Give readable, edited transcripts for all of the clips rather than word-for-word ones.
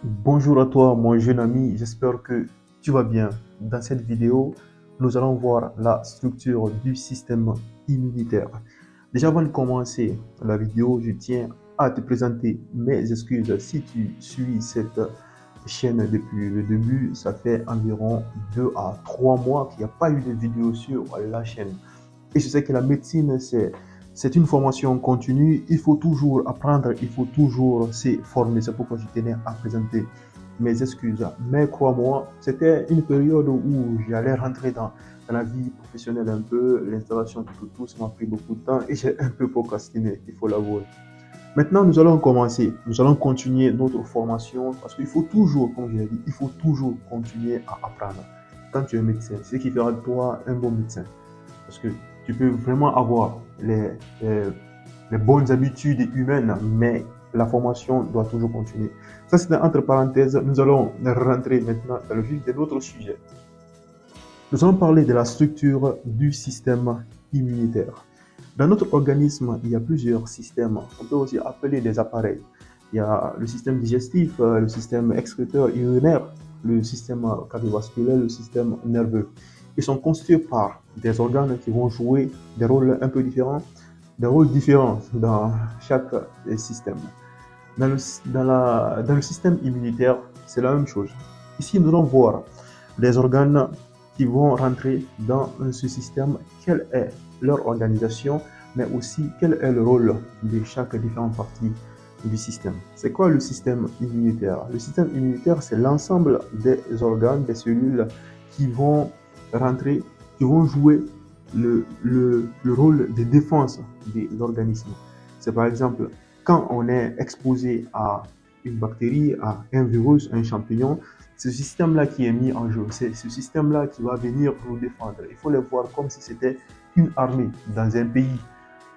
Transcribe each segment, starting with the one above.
Bonjour à toi, mon jeune ami, j'espère que tu vas bien. Dans cette vidéo, nous allons voir la structure du système immunitaire. Déjà avant de commencer la vidéo, je tiens à te présenter mes excuses si tu suis cette chaîne depuis le début. Ça fait environ 2 à 3 mois qu'il n'y a pas eu de vidéo sur la chaîne. Et je sais que la médecine, c'est une formation continue. Il faut toujours apprendre, il faut toujours se former. C'est pourquoi je tenais à présenter mes excuses. Mais crois-moi, c'était une période où j'allais rentrer dans la vie professionnelle un peu. L'installation tout ça m'a pris beaucoup de temps et j'ai un peu procrastiné, il faut l'avouer. Maintenant, nous allons commencer. Nous allons continuer notre formation parce qu'il faut toujours, comme je l'ai dit, il faut toujours continuer à apprendre. Quand tu es médecin, c'est ce qui fera de toi un bon médecin. Parce que tu peux vraiment avoir les bonnes habitudes humaines, mais la formation doit toujours continuer. Ça, c'est entre parenthèses. Nous allons rentrer maintenant dans le vif de notre sujet. Nous allons parler de la structure du système immunitaire. Dans notre organisme, il y a plusieurs systèmes. On peut aussi appeler des appareils. Il y a le système digestif, le système excréteur urinaire, le système cardiovasculaire, le système nerveux. Ils sont constitués par des organes qui vont jouer des rôles un peu différents, des rôles différents dans chaque système. Dans le système immunitaire, c'est la même chose. Ici, nous allons voir les organes qui vont rentrer dans ce système, quelle est leur organisation, mais aussi quel est le rôle de chaque différente partie du système. C'est quoi le système immunitaire? Le système immunitaire, c'est l'ensemble des organes, des cellules qui vont rentrer, qui vont jouer le rôle de défense de l'organisme. C'est par exemple quand on est exposé à une bactérie, à un virus, un champignon, c'est ce système-là qui est mis en jeu. C'est ce système-là qui va venir nous défendre. Il faut le voir comme si c'était une armée dans un pays.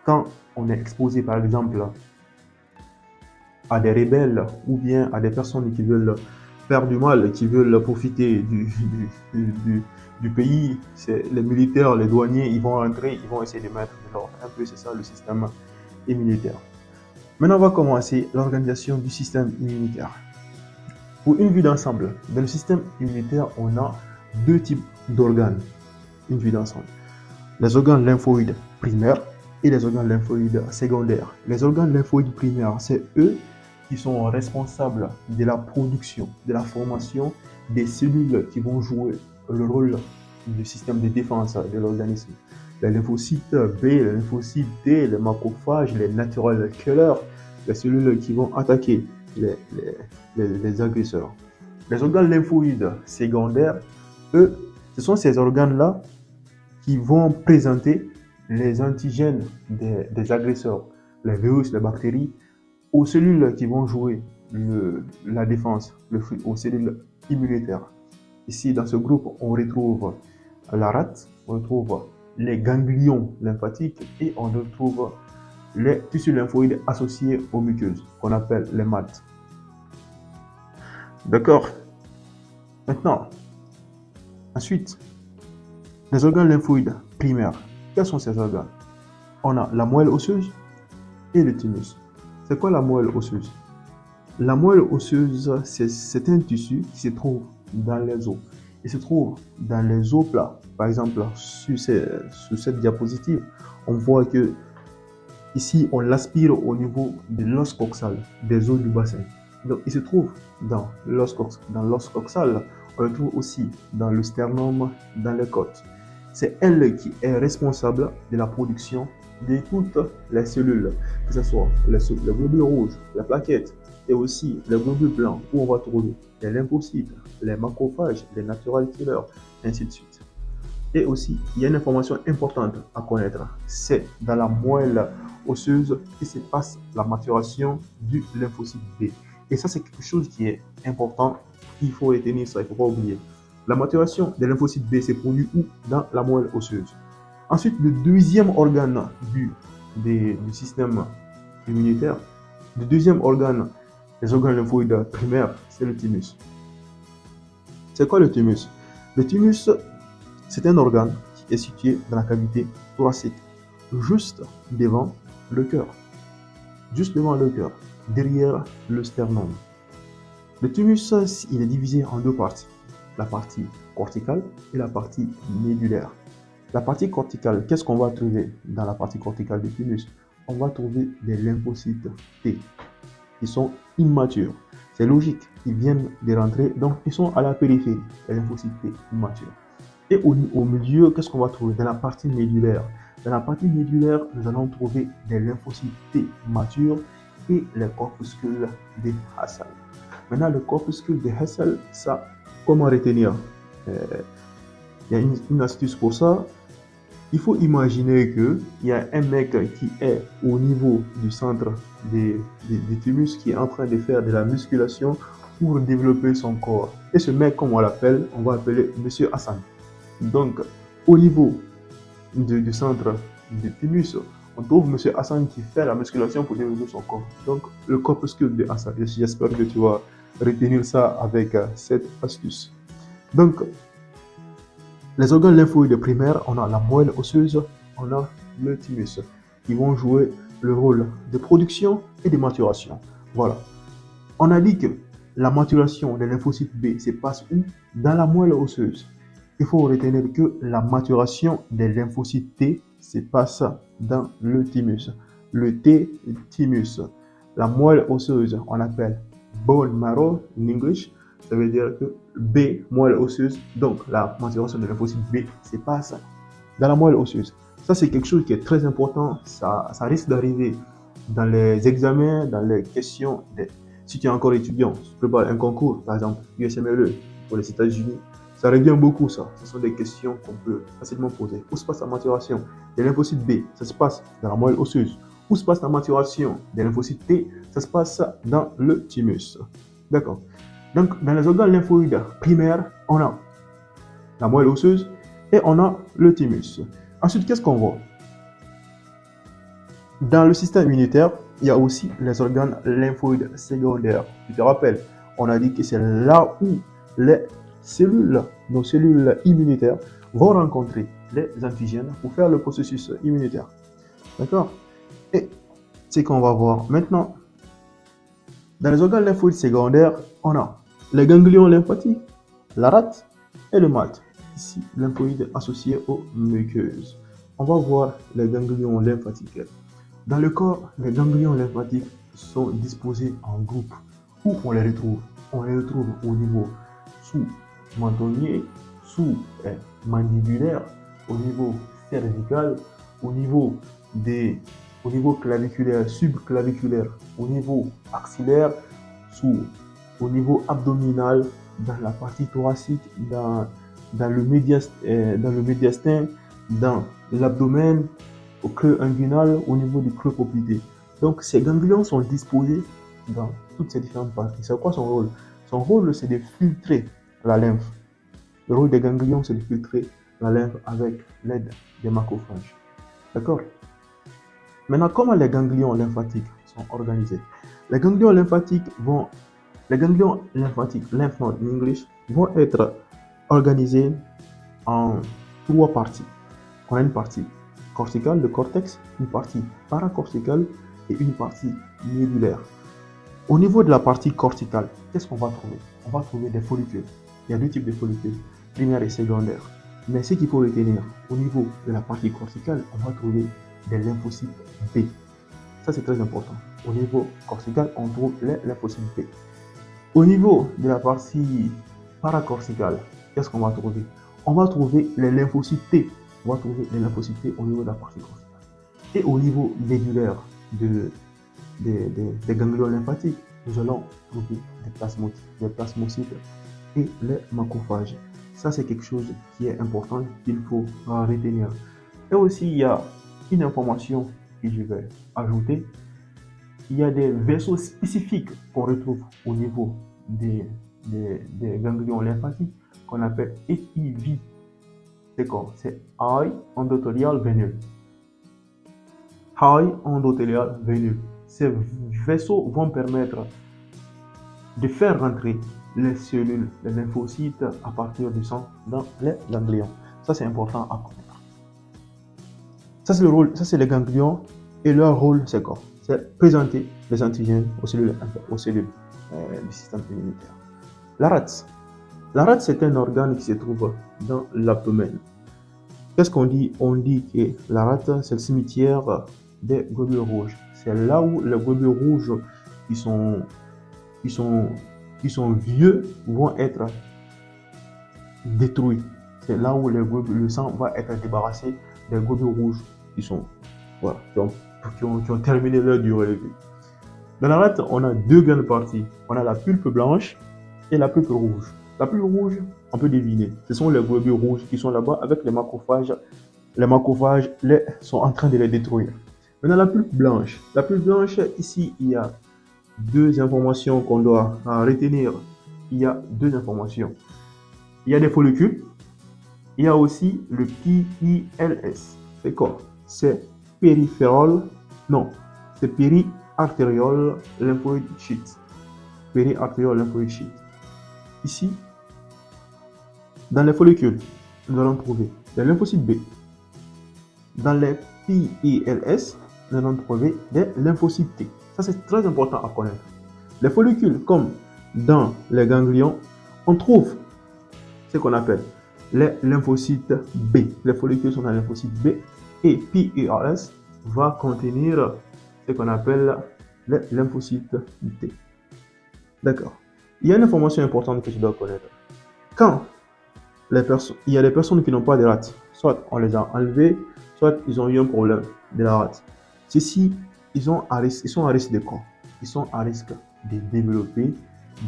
Quand on est exposé, par exemple, à des rebelles ou bien à des personnes qui veulent faire du mal, qui veulent profiter du pays, c'est les militaires, les douaniers, ils vont rentrer, ils vont essayer de mettre de l'ordre. Un peu, c'est ça le système immunitaire. Maintenant, on va commencer l'organisation du système immunitaire. Pour une vue d'ensemble, dans le système immunitaire, on a deux types d'organes. Une vue d'ensemble. Les organes lymphoïdes primaires et les organes lymphoïdes secondaires. Les organes lymphoïdes primaires, c'est eux qui sont responsables de la production, de la formation des cellules qui vont jouer le rôle du système de défense de l'organisme. Les lymphocytes B, les lymphocytes D, les macrophages, les natural killers, les cellules qui vont attaquer les agresseurs. Les organes lymphoïdes secondaires, eux, ce sont ces organes-là qui vont présenter les antigènes des agresseurs, les virus, les bactéries, aux cellules qui vont jouer la défense, aux cellules immunitaires. Ici, dans ce groupe, on retrouve la rate, on retrouve les ganglions lymphatiques et on retrouve les tissus lymphoïdes associés aux muqueuses, qu'on appelle les MAT. D'accord? Maintenant, ensuite, les organes lymphoïdes primaires. Quels sont ces organes? On a la moelle osseuse et le thymus. C'est quoi la moelle osseuse? La moelle osseuse, c'est un tissu qui se trouve dans les os. Il se trouve dans les os plats. Par exemple, sur cette diapositive, on voit que ici, on l'aspire au niveau de l'os coxal, des os du bassin. Donc, il se trouve dans l'os coxal. On le trouve aussi dans le sternum, dans les côtes. C'est elle qui est responsable de la production de toutes les cellules, que ce soit les globules rouges, les plaquettes et aussi les globules blancs, où on va trouver les lymphocytes, les macrophages, les natural killers, ainsi de suite. Et aussi, il y a une information importante à connaître, c'est dans la moelle osseuse que se passe la maturation du lymphocyte B. Et ça, c'est quelque chose qui est important, il faut retenir ça, il ne faut pas oublier. La maturation des lymphocytes B se produit où? Dans la moelle osseuse. Ensuite, le deuxième organe du système immunitaire, le deuxième organe des organes lymphoïdes primaires, c'est le thymus. C'est quoi le thymus? Le thymus, c'est un organe qui est situé dans la cavité thoracique, juste devant le cœur. Juste devant le cœur, derrière le sternum. Le thymus, il est divisé en deux parties, la partie corticale et la partie médulaire. La partie corticale, qu'est-ce qu'on va trouver dans la partie corticale du thymus? On va trouver des lymphocytes T qui sont immatures. C'est logique, ils viennent de rentrer, donc ils sont à la périphérie, les lymphocytes T immatures. Et au milieu, qu'est-ce qu'on va trouver dans la partie médulaire? Dans la partie médulaire, nous allons trouver des lymphocytes T matures et les corpuscules de Hassel. Maintenant, le corpuscule de Hassel, ça, comment retenir? Il y a une astuce pour ça. Il faut imaginer qu'il y a un mec qui est au niveau du centre des thymus qui est en train de faire de la musculation pour développer son corps. Et ce mec, comme on l'appelle, on va appeler Monsieur Hassan. Donc, au niveau du centre du thymus, on trouve Monsieur Hassan qui fait la musculation pour développer son corps. Donc, le corpuscule de Hassan. J'espère que tu vas retenir ça avec cette astuce. Donc, les organes lymphoïdes primaires, on a la moelle osseuse, on a le thymus, qui vont jouer le rôle de production et de maturation. Voilà. On a dit que la maturation des lymphocytes B se passe où? Dans la moelle osseuse. Il faut retenir que la maturation des lymphocytes T se passe dans le thymus. Le T-thymus. La moelle osseuse, on appelle bone marrow in English. Ça veut dire que B, moelle osseuse, donc la maturation de lymphocyte B se passe dans la moelle osseuse. Ça, c'est quelque chose qui est très important. Ça risque d'arriver dans les examens, dans les questions. Si tu es encore étudiant, tu prépares un concours, par exemple, USMLE pour les États-Unis, ça revient beaucoup, ça. Ce sont des questions qu'on peut facilement poser. Où se passe la maturation des lymphocytes B? Ça se passe dans la moelle osseuse. Où se passe la maturation des lymphocytes T? Ça se passe dans le thymus. D'accord. Donc, dans les organes lymphoïdes primaires, on a la moelle osseuse et on a le thymus. Ensuite, qu'est-ce qu'on voit? Dans le système immunitaire, il y a aussi les organes lymphoïdes secondaires. Tu te rappelles, on a dit que c'est là où les cellules, nos cellules immunitaires, vont rencontrer les antigènes pour faire le processus immunitaire. D'accord? Et c'est qu'on va voir maintenant. Dans les organes lymphoïdes secondaires, on a les ganglions lymphatiques, la rate et le malt. Ici, lymphoïdes associés aux muqueuses. On va voir les ganglions lymphatiques. Dans le corps, les ganglions lymphatiques sont disposés en groupe. Où on les retrouve? On les retrouve au niveau sous-mentonnier, sous-mandibulaire, au niveau cervical, au niveau claviculaire, subclaviculaire, au niveau axillaire, au niveau abdominal, dans la partie thoracique, dans le médiastin, dans l'abdomen, au creux inguinal, au niveau du creux poplité. Donc ces ganglions sont disposés dans toutes ces différentes parties. C'est quoi son rôle? Son rôle, c'est de filtrer la lymphe. Le rôle des ganglions, c'est de filtrer la lymphe avec l'aide des macrophages. D'accord? Maintenant, comment les ganglions lymphatiques sont organisés? Les ganglions lymphatiques, lymph nodes in English, vont être organisés en trois parties. On a une partie corticale, le cortex, une partie paracorticale et une partie médulaire. Au niveau de la partie corticale, qu'est-ce qu'on va trouver? On va trouver des follicules. Il y a deux types de follicules, primaires et secondaires. Mais ce qu'il faut retenir, au niveau de la partie corticale, on va trouver des lymphocytes B. Ça, c'est très important. Au niveau cortical, on trouve les lymphocytes B. Au niveau de la partie paracorticale, qu'est-ce qu'on va trouver? On va trouver les lymphocytes T. On va trouver les lymphocytes T au niveau de la partie corticale. Et au niveau médulaire des ganglions lymphatiques, nous allons trouver des plasmocytes et les macrophages. Ça, c'est quelque chose qui est important, qu'il faut retenir. Et aussi, il y a une information que je vais ajouter. Il y a des vaisseaux spécifiques qu'on retrouve au niveau des ganglions lymphatiques qu'on appelle HEV. C'est quoi? C'est High Endothelial Venule. High Endothelial Venule. Ces vaisseaux vont permettre de faire rentrer les cellules, les lymphocytes à partir du sang dans les ganglions. Ça, c'est important à connaître. Ça, c'est le rôle, ça, c'est les ganglions et leur rôle, c'est quoi? C'est présenter les antigènes aux cellules. du système immunitaire. La rate. La rate, c'est un organe qui se trouve dans l'abdomen. Qu'est-ce qu'on dit? On dit que la rate, c'est le cimetière des globules rouges. C'est là où les globules rouges qui sont vieux vont être détruits. C'est là où le sang va être débarrassé des globules rouges qui sont, voilà, qui ont terminé leur durée de vie. Dans la rate, on a deux grandes parties. On a la pulpe blanche et la pulpe rouge. La pulpe rouge, on peut deviner. Ce sont les globules rouges qui sont là-bas avec les macrophages. Les macrophages sont en train de les détruire. Maintenant, la pulpe blanche. La pulpe blanche, ici, il y a deux informations qu'on doit retenir. Il y a deux informations. Il y a des follicules. Il y a aussi le PILS. C'est quoi? C'est périphéral. Non, c'est périartérial lymphoid sheath. Périartérial lymphoid sheath. Ici, dans les follicules, nous allons trouver les lymphocytes B. Dans les PILS, nous allons trouver des lymphocytes T. Ça, c'est très important à connaître. Les follicules, comme dans les ganglions, on trouve ce qu'on appelle les lymphocytes B. Les follicules sont dans les lymphocytes B et PILS va contenir ce qu'on appelle les lymphocytes T. D'accord. Il y a une information importante que tu dois connaître. Quand il y a des personnes qui n'ont pas de rate, soit on les a enlevées, soit ils ont eu un problème de la rate. Ceux-ci, ils sont à risque de quoi? Ils sont à risque de développer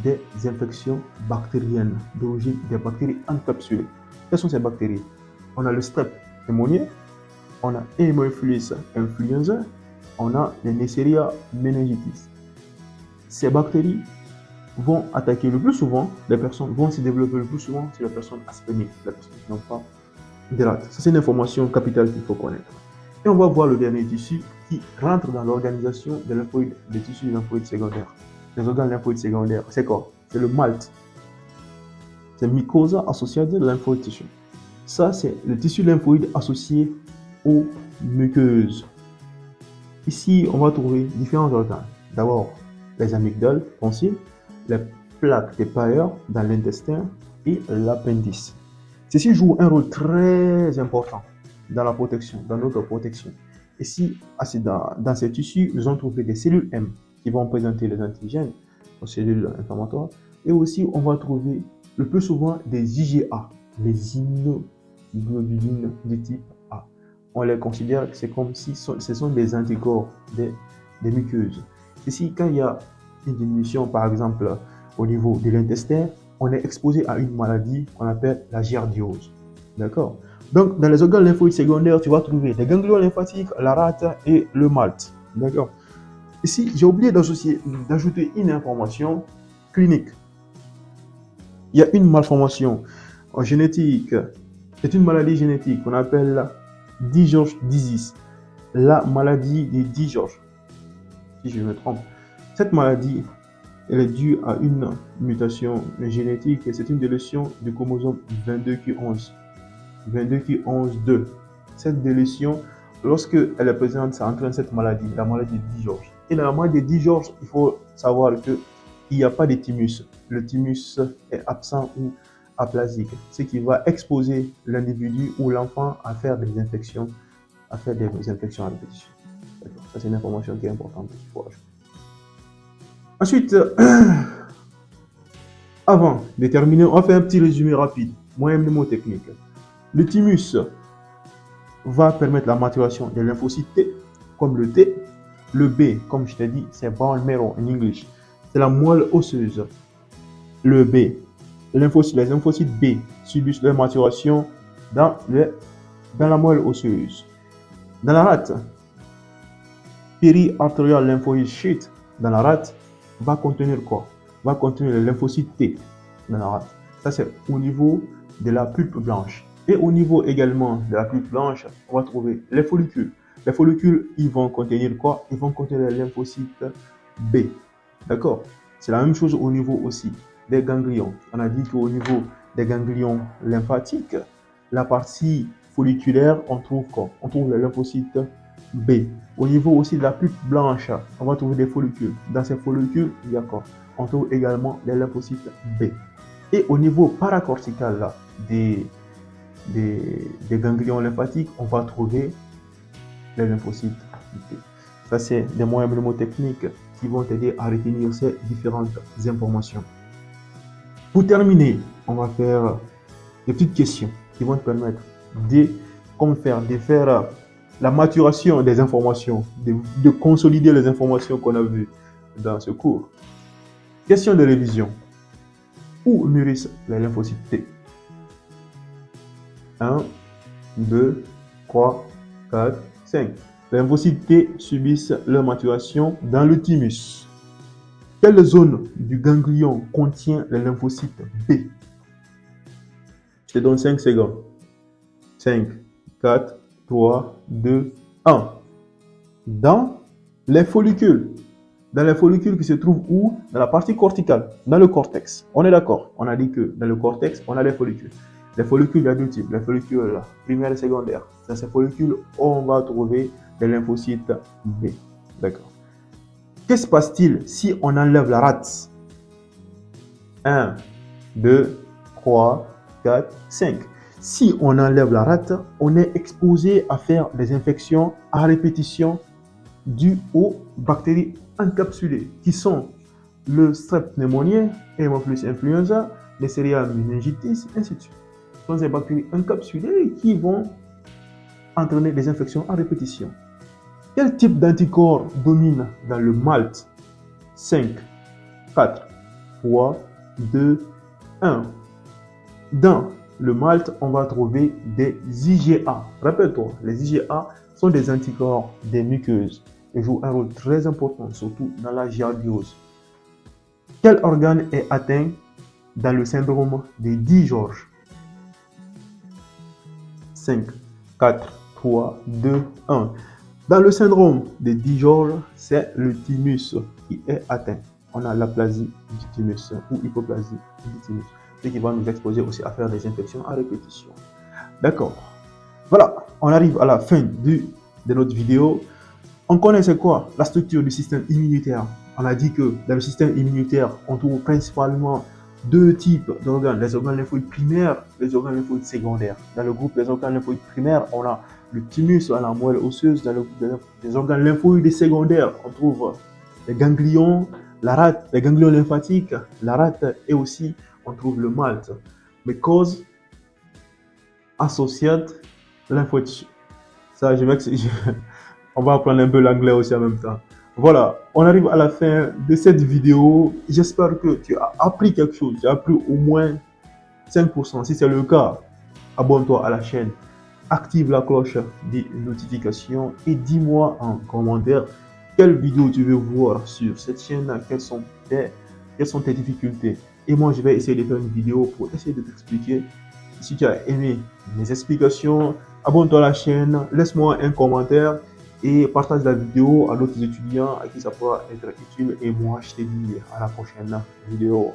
des infections bactériennes d'origine des bactéries encapsulées. Quelles sont ces bactéries? On a le strep pneumoniae, on a Haemophilus influenza, on a les Neisseria meningitis. Ces bactéries vont attaquer le plus souvent les personnes, vont se développer le plus souvent sur les personnes aspéniques, les personnes qui n'ont pas de rate. Ça, c'est une information capitale qu'il faut connaître. Et on va voir le dernier tissu qui rentre dans l'organisation des tissus lymphoïdes secondaires. Les organes lymphoïdes secondaires, c'est quoi? C'est le MALT. C'est Mucosa Associated Lymphoid Tissue. Ça, c'est le tissu lymphoïde associé aux muqueuses. Ici, on va trouver différents organes. D'abord, les amygdales, tonsilles, les plaques de Peyer dans l'intestin et l'appendice. Ceci joue un rôle très important dans la protection, dans notre protection. Ici, dans ces tissus, nous allons trouver des cellules M qui vont présenter les antigènes aux cellules inflammatoires. Et aussi, on va trouver le plus souvent des IgA, les immunoglobulines de type A. On les considère que c'est comme si ce sont des anticorps des muqueuses. Ici, quand il y a une diminution, par exemple, au niveau de l'intestin, on est exposé à une maladie qu'on appelle la giardiose. D'accord? Donc, dans les organes lymphoïdes secondaires, tu vas trouver les ganglions lymphatiques, la rate et le MALT. D'accord? Ici, j'ai oublié d'ajouter une information clinique. Il y a une malformation en génétique. C'est une maladie génétique qu'on appelle DiGeorge disease. La maladie de DiGeorge, si je me trompe. Cette maladie, elle est due à une mutation génétique et c'est une délétion du chromosome 22q11. 22q11-2. Cette délétion, lorsque elle est présente, ça entraîne cette maladie, la maladie de DiGeorge. Et dans la maladie de DiGeorge, il faut savoir qu'il n'y a pas de thymus. Le thymus est absent ou aplasique, ce qui va exposer l'individu ou l'enfant à faire des infections, à répétition. Ça, c'est une information qui est importante. Ensuite, avant de terminer, on va faire un petit résumé rapide, moyen mnémotechnique. Le thymus va permettre la maturation des lymphocytes T, comme le T. Le B, comme je t'ai dit, c'est bone marrow en anglais. C'est la moelle osseuse. Le B, les lymphocytes B subissent leur maturation dans la moelle osseuse. Dans la rate, périartérial lymphoid sheath, dans la rate, va contenir quoi? Va contenir les lymphocytes T dans la rate. Ça, c'est au niveau de la pulpe blanche. Et au niveau également de la pulpe blanche, on va trouver les follicules. Les follicules, ils vont contenir quoi? Ils vont contenir les lymphocytes B. D'accord? C'est la même chose au niveau aussi des ganglions. On a dit qu'au niveau des ganglions lymphatiques, la partie folliculaire, on trouve quoi? On trouve les lymphocytes B. Au niveau aussi de la pupe blanche, on va trouver des follicules. Dans ces follicules, il y a quoi? On trouve également les lymphocytes B. Et au niveau paracortical là, des ganglions lymphatiques, on va trouver les lymphocytes B. Ça, c'est des moyens mnémotechniques qui vont t'aider à retenir ces différentes informations. Pour terminer, on va faire des petites questions qui vont te permettre de faire la maturation des informations, de consolider les informations qu'on a vues dans ce cours. Question de révision. Où mûrissent les lymphocytes T? 1, 2, 3, 4, 5. Les lymphocytes T subissent leur maturation dans le thymus. Quelle zone du ganglion contient les lymphocytes B? Je te donne 5 secondes. 5, 4, 3, 2, 1. Dans les follicules. Dans les follicules qui se trouvent où? Dans la partie corticale, dans le cortex. On est d'accord? On a dit que dans le cortex, on a les follicules. Les follicules, il y a deux types. Les follicules primaires et secondaires. Dans ces follicules, on va trouver les lymphocytes B. D'accord. Que se passe-t-il si on enlève la rate? 1, 2, 3, 4, 5. Si on enlève la rate, on est exposé à faire des infections à répétition dues aux bactéries encapsulées, qui sont le strep pneumoniae, Haemophilus influenza, Neisseria meningitis, ainsi de suite. Ce sont des bactéries encapsulées qui vont entraîner des infections à répétition. Quel type d'anticorps domine dans le malt? 5, 4, 3, 2, 1. Dans le malt, on va trouver des IgA. Rappelle-toi, les IgA sont des anticorps des muqueuses et jouent un rôle très important, surtout dans la giardiose. Quel organe est atteint dans le syndrome de Guy-Georges? 5, 4, 3, 2, 1. Dans le syndrome de Guy-Georges, c'est le thymus qui est atteint. On a l'aplasie du thymus ou hypoplasie du thymus, ce qui va nous exposer aussi à faire des infections à répétition. D'accord. Voilà, on arrive à la fin de notre vidéo. On connaît c'est quoi? La structure du système immunitaire. On a dit que dans le système immunitaire, on trouve principalement deux types d'organes, les organes lymphoïdes primaires, les organes lymphoïdes secondaires. Dans le groupe des organes lymphoïdes primaires, on a le thymus, la moelle osseuse. Dans le groupe des organes lymphoïdes secondaires, on trouve les ganglions, la rate, les ganglions lymphatiques, la rate et aussi on trouve le malt. Mais cause associate lymphocyte. Ça, on va apprendre un peu l'anglais aussi en même temps. Voilà, on arrive à la fin de cette vidéo. J'espère que tu as appris quelque chose. Tu as appris au moins 5%. Si c'est le cas, abonne-toi à la chaîne. Active la cloche des notifications et dis-moi en commentaire quelle vidéo tu veux voir sur cette chaîne, quelles sont tes difficultés. Et moi, je vais essayer de faire une vidéo pour essayer de t'expliquer. Si tu as aimé mes explications, abonne-toi à la chaîne, laisse-moi un commentaire et partage la vidéo à d'autres étudiants à qui ça pourra être utile. Et moi, je te dis à la prochaine vidéo.